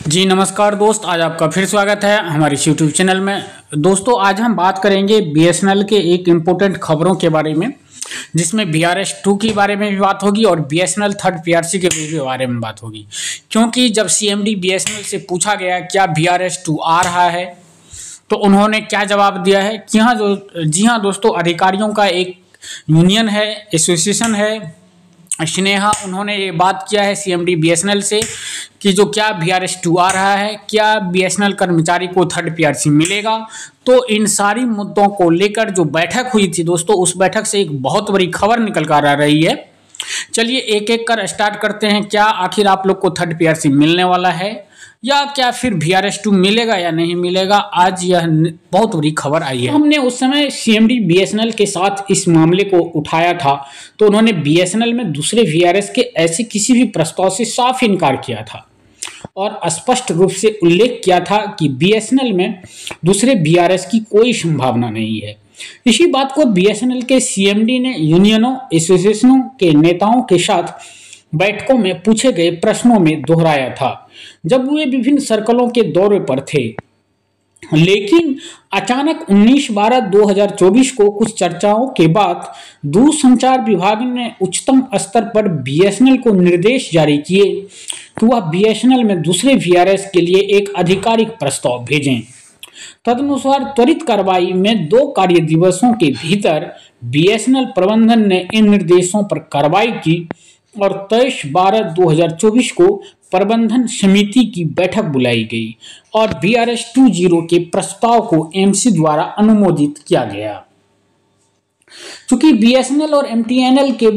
जी नमस्कार दोस्त, आज आपका फिर स्वागत है हमारे यूट्यूब चैनल में। दोस्तों आज हम बात करेंगे बीएसएनएल के एक इम्पोर्टेंट खबरों के बारे में, जिसमें VRS-2 के बारे में भी बात होगी और बीएसएनएल थर्ड PRC के भी बारे में बात होगी। क्योंकि जब CMD बीएसएनएल से पूछा गया क्या VRS-2 आ रहा है तो उन्होंने क्या जवाब दिया है कि हाँ जी हाँ दोस्तों, अधिकारियों का एक यूनियन है, एसोसिएशन है स्नेहा, उन्होंने ये बात किया है CMD बीएसएनएल से कि जो क्या VRS-2 आ रहा है, क्या बीएसएनएल कर्मचारी को थर्ड PRC मिलेगा। तो इन सारी मुद्दों को लेकर जो बैठक हुई थी दोस्तों, उस बैठक से एक बहुत बड़ी खबर निकल कर आ रही है। चलिए एक एक कर स्टार्ट करते हैं। क्या आखिर आप लोग को थर्ड PRC मिलने वाला है या क्या फिर VRS-2 मिलेगा या नहीं मिलेगा, आज यह बहुत बड़ी खबर आई है। हमने उस समय CMD बीएसएनएल के साथ इस मामले को उठाया था तो उन्होंने बीएसएनएल में दूसरे VRS के ऐसे किसी भी प्रस्ताव से साफ इनकार किया था और स्पष्ट रूप से उल्लेख किया था कि बीएसएनएल में दूसरे VRS की कोई संभावना नहीं है। इसी बात को बीएसएनएल के CMD ने यूनियनों एसोसिएशनों के नेताओं के साथ बैठकों में पूछे गए प्रश्नों में दोहराया था जब वे विभिन्न सर्कलों के दौरे पर थे। लेकिन अचानक 19/12/2024 को कुछ चर्चाओं के बाद दूरसंचार विभाग ने उच्चतम स्तर पर बीएसएनएल को निर्देश जारी किए कि वह बीएसएनएल में दूसरे VRS के लिए एक आधिकारिक प्रस्ताव भेजें। तदनुसार त्वरित कार्रवाई में 2 कार्य दिवसों के भीतर बीएसएनएल प्रबंधन ने इन निर्देशों पर कार्रवाई की और 23/12/2024 को प्रबंधन समिति की बैठक बुलाई गई और VRS-20 के प्रस्ताव को MC द्वारा अनुमोदित किया गया। चूंकि बीएसएनएल और MTNL के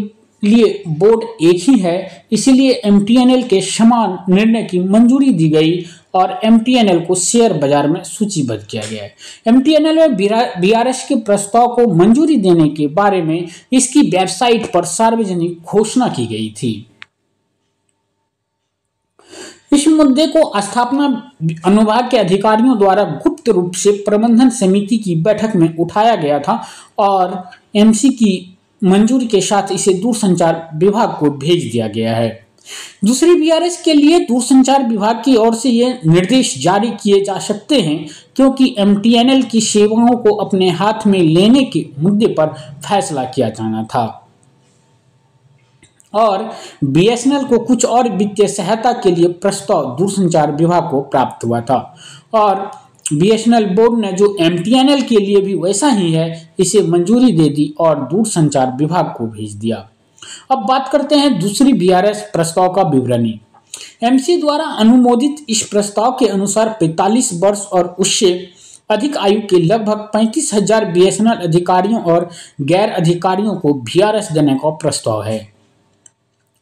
लिए बोर्ड एक ही है, इसीलिए MTNL के समान निर्णय की मंजूरी दी गई और MTNL को शेयर बाजार में सूचीबद्ध किया गया है। MTNL में VRS के प्रस्ताव को मंजूरी देने के बारे में इसकी वेबसाइट पर सार्वजनिक घोषणा की गई थी। इस मुद्दे को स्थापना अनुभाग के अधिकारियों द्वारा गुप्त रूप से प्रबंधन समिति की बैठक में उठाया गया था और MC की मंजूरी के साथ इसे दूरसंचार विभाग को भेज दिया गया है। दूसरे VRS के लिए दूरसंचार विभाग की ओर से ये निर्देश जारी किए जा सकते हैं क्योंकि MTNL की सेवाओं को अपने हाथ में लेने के मुद्दे पर फैसला किया जाना था और बीएसएनएल को कुछ और वित्तीय सहायता के लिए प्रस्ताव दूरसंचार विभाग को प्राप्त हुआ था और बीएसएनएल बोर्ड ने जो MTNL के लिए भी वैसा ही है इसे मंजूरी दे दी और दूरसंचार विभाग को भेज दिया। अब बात करते हैं दूसरी VRS प्रस्ताव का विवरणी। MC द्वारा अनुमोदित इस प्रस्ताव के अनुसार 45 वर्ष और उससे अधिक आयु के लगभग 35,000 बीएसएनएल अधिकारियों और गैर अधिकारियों को VRS देने का प्रस्ताव है।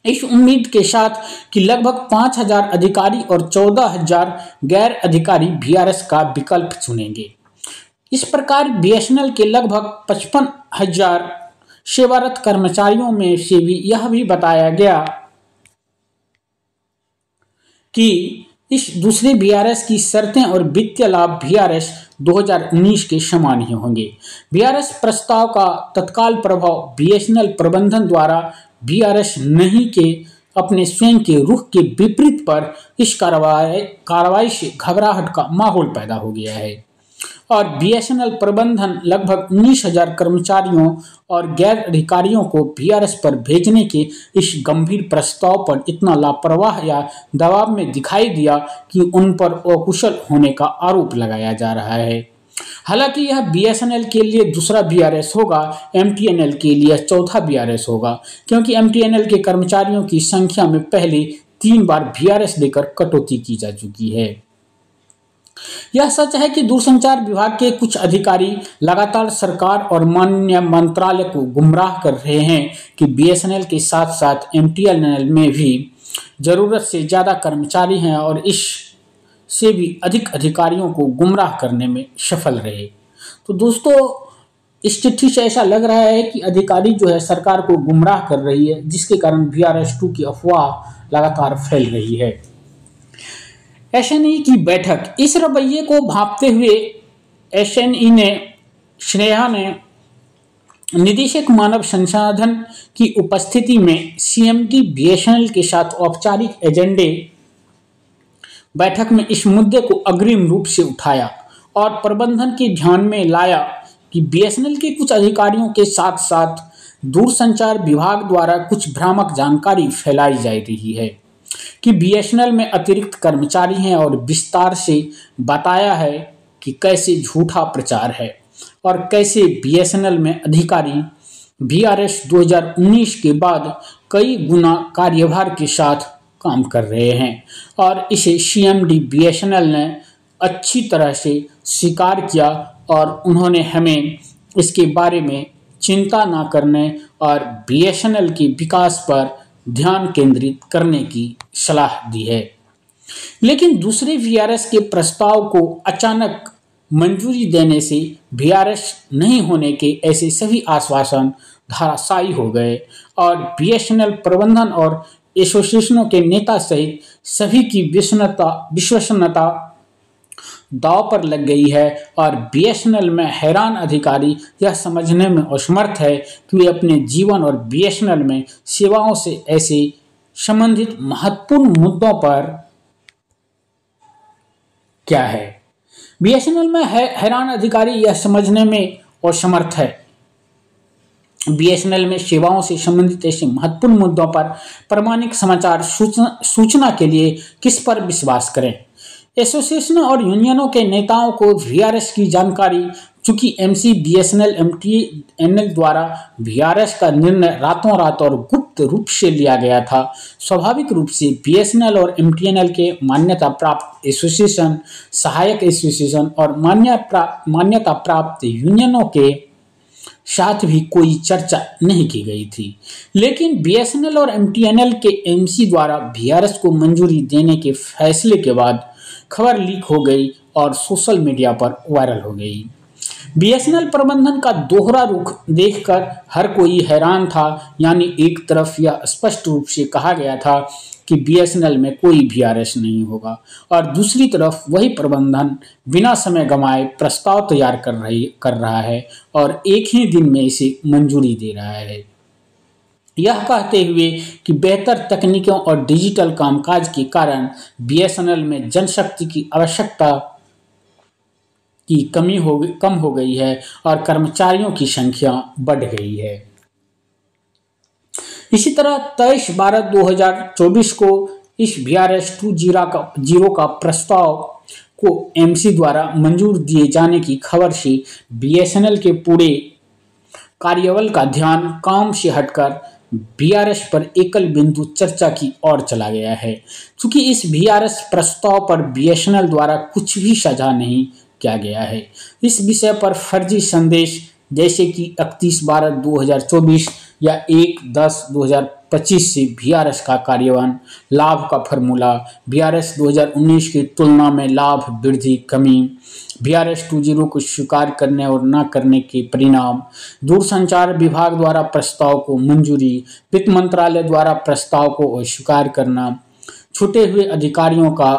इस उम्मीद के साथ कि लगभग 5,000 अधिकारी और 14,000 गैर अधिकारी VRS का विकल्प चुनेंगे। इस प्रकार बीएसएनएल के लगभग 55,000 सेवारत कर्मचारियों में से भी यह भी बताया गया कि इस दूसरे VRS की शर्तें और वित्तीय लाभ VRS 2019 के समान ही होंगे। VRS प्रस्ताव का तत्काल प्रभाव बीएसएनएल प्रबंधन द्वारा VRS नहीं के अपने स्वयं के रुख के विपरीत पर इस कार्रवाई से घबराहट का माहौल पैदा हो गया है और बीएसएनएल प्रबंधन लगभग 19,000 कर्मचारियों और गैर अधिकारियों को VRS पर भेजने के इस गंभीर प्रस्ताव पर इतना लापरवाह या दबाव में दिखाई दिया कि उन पर अकुशल होने का आरोप लगाया जा रहा है। हालांकि यह बीएसएनएल के लिए दूसरा VRS होगा, MTNL के लिए चौथा VRS होगा क्योंकि MTNL के कर्मचारियों की संख्या में पहले 3 बार VRS देकर कटौती की जा चुकी है। यह सच है कि दूरसंचार विभाग के कुछ अधिकारी लगातार सरकार और माननीय मंत्रालय को गुमराह कर रहे हैं कि बीएसएनएल के साथ साथ MTNL में भी जरूरत से ज़्यादा कर्मचारी हैं और इस से भी अधिक अधिकारियों को गुमराह करने में सफल रहे। तो दोस्तों इस चिट्ठी से ऐसा लग रहा है कि अधिकारी जो है सरकार को गुमराह कर रही है, जिसके कारण VRS-2 की अफवाह लगातार फैल रही है। SNE की बैठक। इस रवैये को भांपते हुए SNE ने स्नेहा ने निदेशक मानव संसाधन की उपस्थिति में CMD बीएसएनएल के साथ औपचारिक एजेंडे बैठक में इस मुद्दे को अग्रिम रूप से उठाया और प्रबंधन के ध्यान में लाया कि बीएसएनएल के कुछ अधिकारियों के साथ साथ दूरसंचार विभाग द्वारा कुछ भ्रामक जानकारी फैलाई जा रही है कि बीएसएनएल में अतिरिक्त कर्मचारी हैं, और विस्तार से बताया है कि कैसे झूठा प्रचार है और कैसे बीएसएनएल में अधिकारी वीआरएस 2019 के बाद कई गुना कार्यभार के साथ काम कर रहे हैं, और इसे सीएमडी बीएसएनएल ने अच्छी तरह से स्वीकार किया और उन्होंने हमें इसके बारे में चिंता न करने और बीएसएनएल के विकास पर ध्यान केंद्रित करने की सलाह दी है। लेकिन दूसरे वीआरएस के प्रस्ताव को अचानक मंजूरी देने से वीआरएस नहीं होने के ऐसे सभी आश्वासन धराशायी हो गए और बीएसएनएल प्रबंधन और एसोसिएशनों के नेता सहित सभी की विश्वसनीयता दांव पर लग गई है, और बीएसएनएल में हैरान अधिकारी यह समझने में असमर्थ है कि वे अपने जीवन और बीएसएनएल में सेवाओं से ऐसे संबंधित महत्वपूर्ण मुद्दों पर क्या है। बीएसएनएल में हैरान अधिकारी यह समझने में असमर्थ है बीएसएनएल में सेवाओं से संबंधित ऐसे महत्वपूर्ण मुद्दों पर प्रामाणिक समाचार सूचना के लिए किस पर विश्वास करें। एसोसिएशन और यूनियनों के नेताओं को वीआरएस की जानकारी, चूंकि एमसी बीएसएनएल एमटीएनएल द्वारा वीआरएस का निर्णय रातों रात और गुप्त रूप से लिया गया था, स्वाभाविक रूप से बीएसएनएल और एमटीएनएल के मान्यता प्राप्त एसोसिएशन, सहायक एसोसिएशन और मान्यता प्राप्त यूनियनों के साथ भी कोई चर्चा नहीं की गई थी। लेकिन बीएसएनएल और एमटीएनएल के एमसी द्वारा वीआरएस को मंजूरी देने के फैसले के बाद खबर लीक हो गई और सोशल मीडिया पर वायरल हो गई। बीएसएनएल प्रबंधन का दोहरा रुख देखकर हर कोई हैरान था, यानी एक तरफ यह स्पष्ट रूप से कहा गया था कि बीएसएनएल में कोई वीआरएस नहीं होगा, और दूसरी तरफ वही प्रबंधन बिना समय गंवाए प्रस्ताव तैयार कर रहा है और एक ही दिन में इसे मंजूरी दे रहा है, यह कहते हुए कि बेहतर तकनीकों और डिजिटल कामकाज के कारण बीएसएनएल में जनशक्ति की आवश्यकता की कम हो गई है और कर्मचारियों की संख्या बढ़ गई है। इसी तरह 23/12/2024 को इस वीआरएस 2.0 का प्रस्ताव को एमसी द्वारा मंजूर दिए जाने की खबर से बीएसएनएल के पूरे कार्यबल का ध्यान काम से हटकर वीआरएस पर एकल बिंदु चर्चा की ओर चला गया है। चूंकि इस वीआरएस प्रस्ताव पर बीएसएनएल द्वारा कुछ भी साझा नहीं किया गया है, इस विषय पर फर्जी संदेश जैसे कि 31/12/2024 या 1/10/2025 से वीआरएस का कार्यान्वयन, लाभ का फॉर्मूला, वीआरएस 2019 की तुलना में लाभ वृद्धि कमी, वीआरएस 2.0 को स्वीकार करने और न करने के परिणाम, दूरसंचार विभाग द्वारा प्रस्ताव को मंजूरी, वित्त मंत्रालय द्वारा प्रस्ताव को अस्वीकार करना, छूटे हुए अधिकारियों का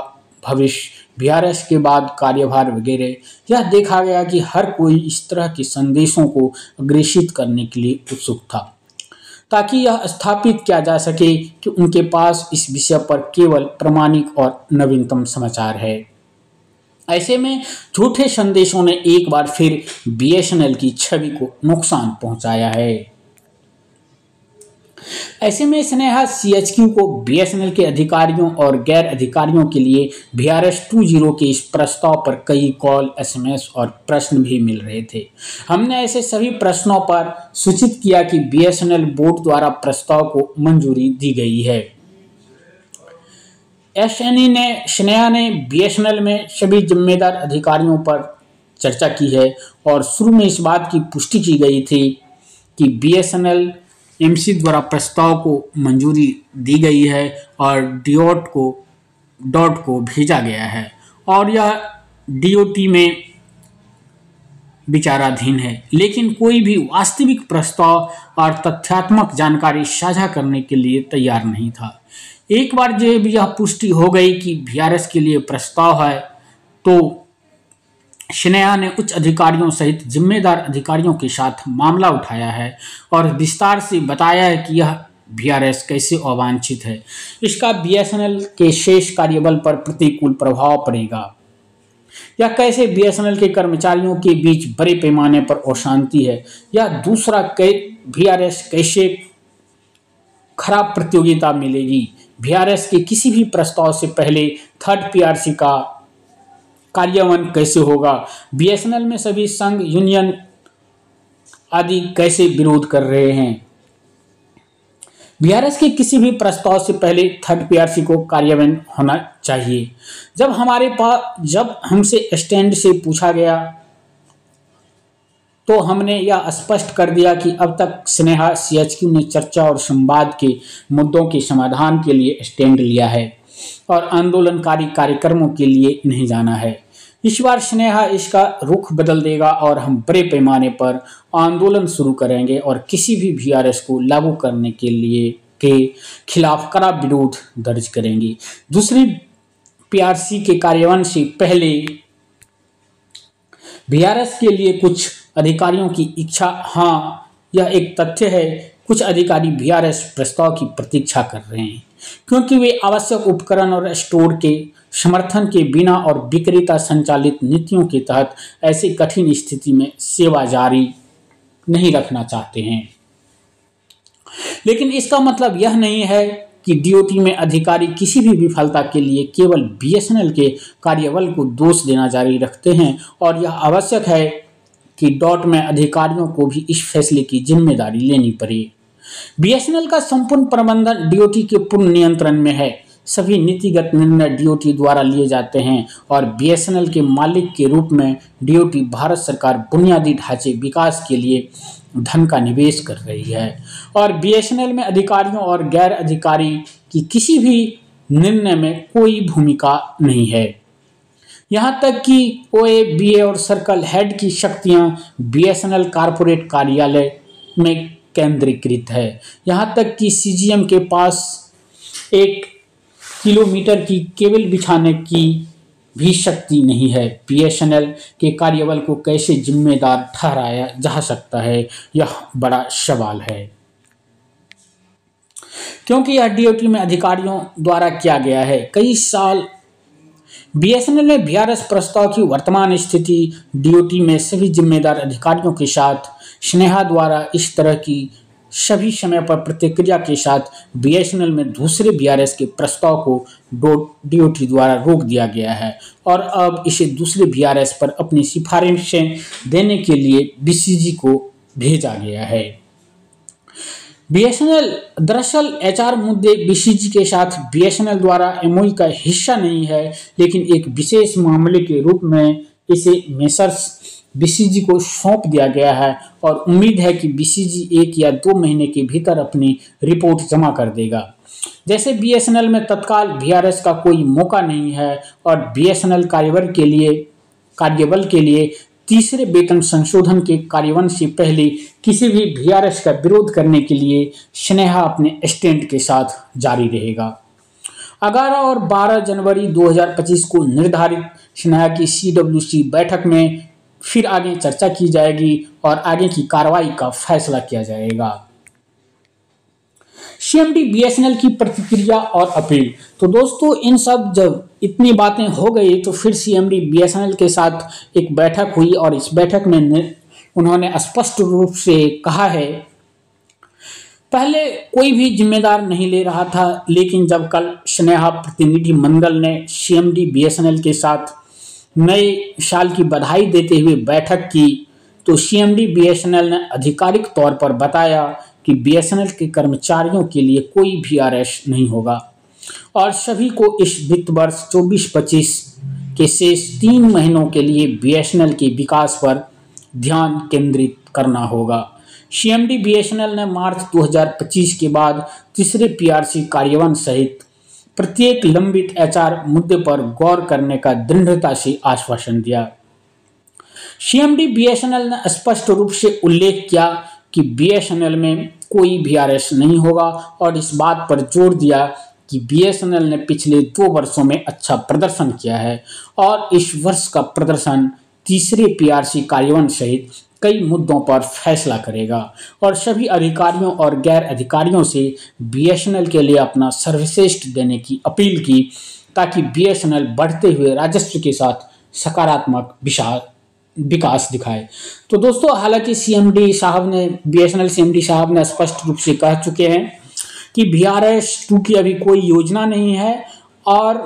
भविष्य, वीआरएस के बाद कार्यभार वगैरह, यह देखा गया कि हर कोई इस तरह के संदेशों को अग्रेषित करने के लिए उत्सुक था, ताकि यह स्थापित किया जा सके कि उनके पास इस विषय पर केवल प्रामाणिक और नवीनतम समाचार है। ऐसे में झूठे संदेशों ने एक बार फिर बीएसएनएल की छवि को नुकसान पहुंचाया है। ऐसे में स्नेहा सीएचक्यू को बीएसएनएल के अधिकारियों और गैर अधिकारियों के लिए वीआरएस 2.0 के इस प्रस्ताव पर कई कॉल, एसएमएस और प्रश्न भी मिल रहे थे। हमने ऐसे सभी प्रश्नों पर सूचित किया कि बीएसएनएल बोर्ड द्वारा प्रस्ताव को मंजूरी दी गई है। स्नेहा ने बीएसएनएल में सभी जिम्मेदार अधिकारियों पर चर्चा की है और शुरू में इस बात की पुष्टि की गई थी कि बीएसएनएल एमसी द्वारा प्रस्ताव को मंजूरी दी गई है और डॉट को भेजा गया है और यह डीओटी में विचाराधीन है, लेकिन कोई भी वास्तविक प्रस्ताव और तथ्यात्मक जानकारी साझा करने के लिए तैयार नहीं था। एक बार जब यह पुष्टि हो गई कि वीआरएस के लिए प्रस्ताव है, तो स्नेहा ने उच्च अधिकारियों सहित जिम्मेदार अधिकारियों के साथ मामला उठाया है और विस्तार से बताया है कि यह वीआरएस कैसे अवांछित है, इसका बीएसएनएल के शेष कार्यबल पर प्रतिकूल प्रभाव पड़ेगा, या कैसे बीएसएनएल के कर्मचारियों के बीच बड़े पैमाने पर अशांति है, या दूसरा वीआरएस कैसे खराब प्रतियोगिता मिलेगी, वीआरएस के किसी भी प्रस्ताव से पहले थर्ड पीआरसी का कार्यान्वयन कैसे होगा, बीएसएनएल में सभी संघ यूनियन आदि कैसे विरोध कर रहे हैं। वीआरएस के किसी भी प्रस्ताव से पहले थर्ड पीआरसी को कार्यान्वयन होना चाहिए। जब हमसे स्टैंड से पूछा गया तो हमने यह स्पष्ट कर दिया कि अब तक स्नेहा सीएचक्यू ने चर्चा और संवाद के मुद्दों के समाधान के लिए स्टैंड लिया है और आंदोलनकारी कार्यक्रमों के लिए नहीं जाना है। इस बार स्नेहा इसका रुख बदल देगा और हम बड़े पैमाने पर आंदोलन शुरू करेंगे और किसी भी वीआरएस को लागू करने के खिलाफ कड़ा विरोध दर्ज करेंगे। दूसरी पीआरसी के कार्यान्वयन से पहले वीआरएस के लिए कुछ अधिकारियों की इच्छा, हाँ यह एक तथ्य है, कुछ अधिकारी वीआरएस प्रस्ताव की प्रतीक्षा कर रहे हैं क्योंकि वे आवश्यक उपकरण और स्टोर के समर्थन के बिना और विक्रेता संचालित नीतियों के तहत ऐसी कठिन स्थिति में सेवा जारी नहीं रखना चाहते हैं। लेकिन इसका मतलब यह नहीं है कि डीओटी में अधिकारी किसी भी विफलता के लिए केवल बीएसएनएल के कार्यबल को दोष देना जारी रखते हैं और यह आवश्यक है कि डॉट में अधिकारियों को भी इस फैसले की जिम्मेदारी लेनी पड़े। बीएसएनएल का संपूर्ण प्रबंधन डीओटी के पूर्ण नियंत्रण में है। सभी नीतिगत निर्णय डीओटी द्वारा लिए जाते हैं और बीएसएनएल के मालिक के रूप में डीओटी भारत सरकार बुनियादी ढांचे विकास के लिए धन का निवेश कर रही है और बीएसएनएल में अधिकारियों और गैर अधिकारी की किसी भी निर्णय में कोई भूमिका नहीं है। यहाँ तक कि ओए, बीए और सर्कल हेड की शक्तियाँ बीएसएनएल कॉर्पोरेट कार्यालय में केंद्रीकृत है। यहाँ तक कि सीजीएम के पास 1 किलोमीटर की केबल बिछाने की भी शक्ति नहीं है। बीएसएनएल के कार्यबल को कैसे जिम्मेदार ठहराया जा सकता है, यह बड़ा सवाल है क्योंकि यह डीओटी में अधिकारियों द्वारा किया गया है। कई साल बीएसएनएल में वीआरएस प्रस्ताव की वर्तमान स्थिति डीओटी में सभी जिम्मेदार अधिकारियों के साथ स्नेहा द्वारा इस तरह की सभी समय पर प्रतिक्रिया के साथ बीएसएनएल में दूसरे वीआरएस के प्रस्ताव को डीओटी द्वारा रोक दिया गया है और अब इसे दूसरे वीआरएस पर अपनी सिफारिशें देने के लिए डीसीजी को भेजा गया है। बीएसएनएल दरअसल एचआर मुद्दे बीसीजी के साथ बीएसएनएल द्वारा एमओयू का हिस्सा नहीं है, लेकिन एक विशेष मामले के रूप में इसे मेसर्स बीसीजी को सौंप दिया गया है और उम्मीद है कि बीसीजी 1 या 2 महीने के भीतर अपनी रिपोर्ट जमा कर देगा। जैसे बीएसएनएल में तत्काल वीआरएस का कोई मौका नहीं है और बीएसएनएल कार्यबल के लिए तीसरे वेतन संशोधन के कार्यान्वयन से पहले किसी भी वीआरएस का विरोध करने के लिए स्नेहा अपने स्टैंड के साथ जारी रहेगा। 11 और 12 जनवरी 2025 को निर्धारित स्नेहा की सीडब्ल्यूसी बैठक में फिर आगे चर्चा की जाएगी और आगे की कार्रवाई का फैसला किया जाएगा। सीएमडी बीएसएनएल की प्रतिक्रिया और अपील। तो दोस्तों, इन सब जब इतनी बातें हो गई तो फिर सीएमडी बीएसएनएल के साथ एक बैठक हुई और इस बैठक में उन्होंने स्पष्ट रूप से कहा है, पहले कोई भी जिम्मेदार नहीं ले रहा था, लेकिन जब कल स्नेहा प्रतिनिधि मंडल ने सीएमडी बीएसएनएल के साथ नए साल की बधाई देते हुए बैठक की तो सीएमडी बीएसएनएल ने आधिकारिक तौर पर बताया कि बीएसएनएल के कर्मचारियों के लिए कोई वीआरएस नहीं होगा और सभी को इस वित्त वर्ष 24-25 के शेष 3 महीनों के लिए बीएसएनएल के विकास पर ध्यान केंद्रित करना होगा। सीएमडी बीएसएनएल ने मार्च 2025 के बाद तीसरे पीआरसी कार्यान्वयन सहित प्रत्येक लंबित एचआर मुद्दे पर गौर करने का दृढ़ता से आश्वासन दिया। सीएमडी बीएसएनएल ने स्पष्ट रूप से उल्लेख किया कि बीएसएनएल में कोई वीआरएस नहीं होगा और इस बात पर जोर दिया कि बीएसएनएल ने पिछले 2 वर्षों में अच्छा प्रदर्शन किया है और इस वर्ष का प्रदर्शन तीसरे पीआरसी कार्यान्वयन सहित कई मुद्दों पर फैसला करेगा और सभी अधिकारियों और गैर अधिकारियों से बीएसएनएल के लिए अपना सर्वश्रेष्ठ देने की अपील की, ताकि बीएसएनएल बढ़ते हुए राजस्व के साथ सकारात्मक विकास दिखाए। तो दोस्तों, हालांकि सीएमडी साहब ने बीएसएनएल सीएमडी साहब ने स्पष्ट रूप से कह चुके हैं कि VRS-2 की अभी कोई योजना नहीं है और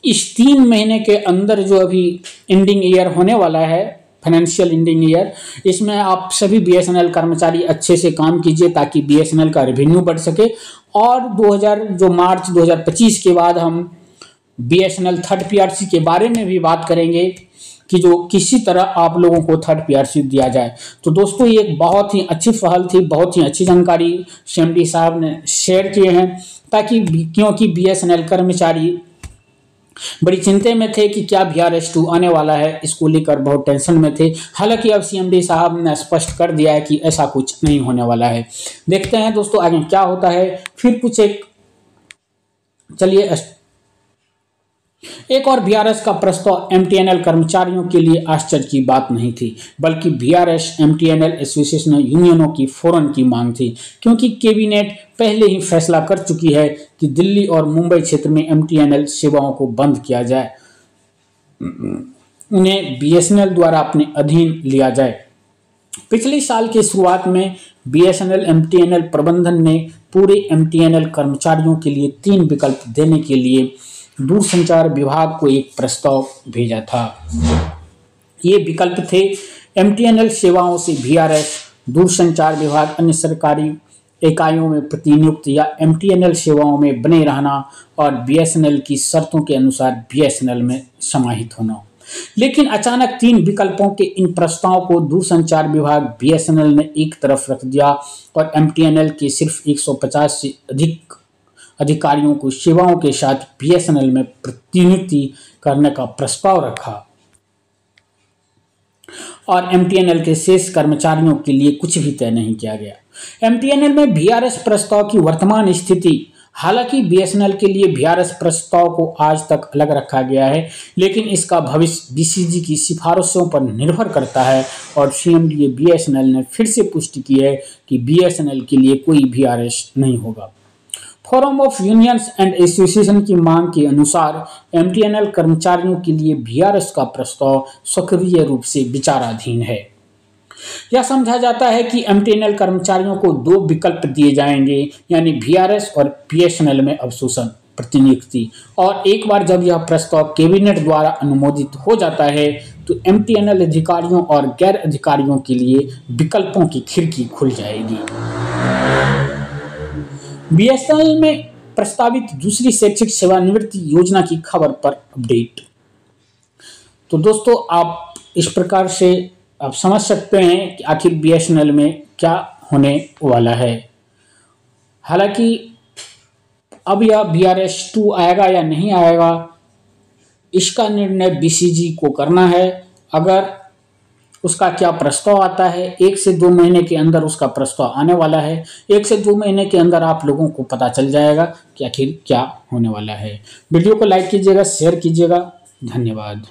इस 3 महीने के अंदर जो अभी एंडिंग ईयर होने वाला है, फाइनेंशियल एंडिंग ईयर, इसमें आप सभी बीएसएनएल कर्मचारी अच्छे से काम कीजिए ताकि बीएसएनएल का रेवेन्यू बढ़ सके और मार्च 2025 के बाद हम बीएसएनएल थर्ड पीआरसी के बारे में भी बात करेंगे कि जो किसी तरह आप लोगों को थर्ड पीआरसी दिया जाए। तो दोस्तों, ये एक बहुत ही अच्छी पहल थी, बहुत ही अच्छी जानकारी सीएमडी साहब ने शेयर किए हैं, ताकि क्योंकि बीएसएनएल कर्मचारी बड़ी चिंता में थे कि क्या VRS-2 आने वाला है, इसको लेकर बहुत टेंशन में थे। हालांकि अब सीएमडी साहब ने स्पष्ट कर दिया है कि ऐसा कुछ नहीं होने वाला है। देखते हैं दोस्तों आगे क्या होता है। फिर कुछ एक और VRS का प्रस्ताव MTNL कर्मचारियों के लिए आश्चर्य की बात नहीं थी, बल्कि VRS MTNL एसोसिएशन यूनियनों की फौरन की मांग थी, क्योंकि कैबिनेट पहले ही फैसला कर चुकी है कि दिल्ली और मुंबई क्षेत्र में MTNL सेवाओं को बंद किया जाए, उन्हें BSNL द्वारा अपने अधीन लिया जाए। पिछले साल की शुरुआत में BSNL MTNL प्रबंधन ने पूरे MTNL कर्मचारियों के लिए 3 विकल्प देने के लिए दूरसंचार विभाग को एक प्रस्ताव भेजा था। ये विकल्प थे: MTNL सेवाओं से VRS, दूरसंचार विभाग अन्य सरकारी इकाइयों में प्रतिनियुक्त या MTNL सेवाओं में बने रहना और BSNL की शर्तों के अनुसार BSNL में समाहित होना। लेकिन अचानक 3 विकल्पों के इन प्रस्तावों को दूरसंचार विभाग BSNL ने एक तरफ रख दिया और MTNL के सिर्फ 150 से अधिक अधिकारियों को सेवाओं के साथ BSNL में प्रतिनियुक्ति करने का प्रस्ताव रखा और MTNL के शेष कर्मचारियों के लिए कुछ भी तय नहीं किया गया। MTNL में VRS प्रस्ताव की वर्तमान स्थिति: हालांकि BSNL के लिए VRS प्रस्ताव को आज तक अलग रखा गया है, लेकिन इसका भविष्य BCG की सिफारिशों पर निर्भर करता है और CMDA BSNL ने फिर से पुष्टि की है कि BSNL के लिए कोई VRS नहीं होगा। Forum of unions and association की मांग के अनुसार MTNL कर्मचारियों के लिए VRS का प्रस्ताव सक्रिय रूप से विचाराधीन है। यह समझा जाता है कि MTNL कर्मचारियों को 2 विकल्प दिए जाएंगे, यानी VRS और BSNL में अवशोषण प्रतिनियुक्ति, और एक बार जब यह प्रस्ताव कैबिनेट द्वारा अनुमोदित हो जाता है तो MTNL अधिकारियों और गैर अधिकारियों के लिए विकल्पों की खिड़की खुल जाएगी। BSNL में प्रस्तावित दूसरी शैक्षिक सेवानिवृत्ति योजना की खबर पर अपडेट। तो दोस्तों, आप इस प्रकार से आप समझ सकते हैं कि आखिर BSNL में क्या होने वाला है। हालांकि अब यह VRS-2 आएगा या नहीं आएगा, इसका निर्णय BCG को करना है। अगर उसका क्या प्रस्ताव आता है, 1 से 2 महीने के अंदर उसका प्रस्ताव आने वाला है। 1 से 2 महीने के अंदर आप लोगों को पता चल जाएगा कि आखिर क्या होने वाला है। वीडियो को लाइक कीजिएगा, शेयर कीजिएगा। धन्यवाद।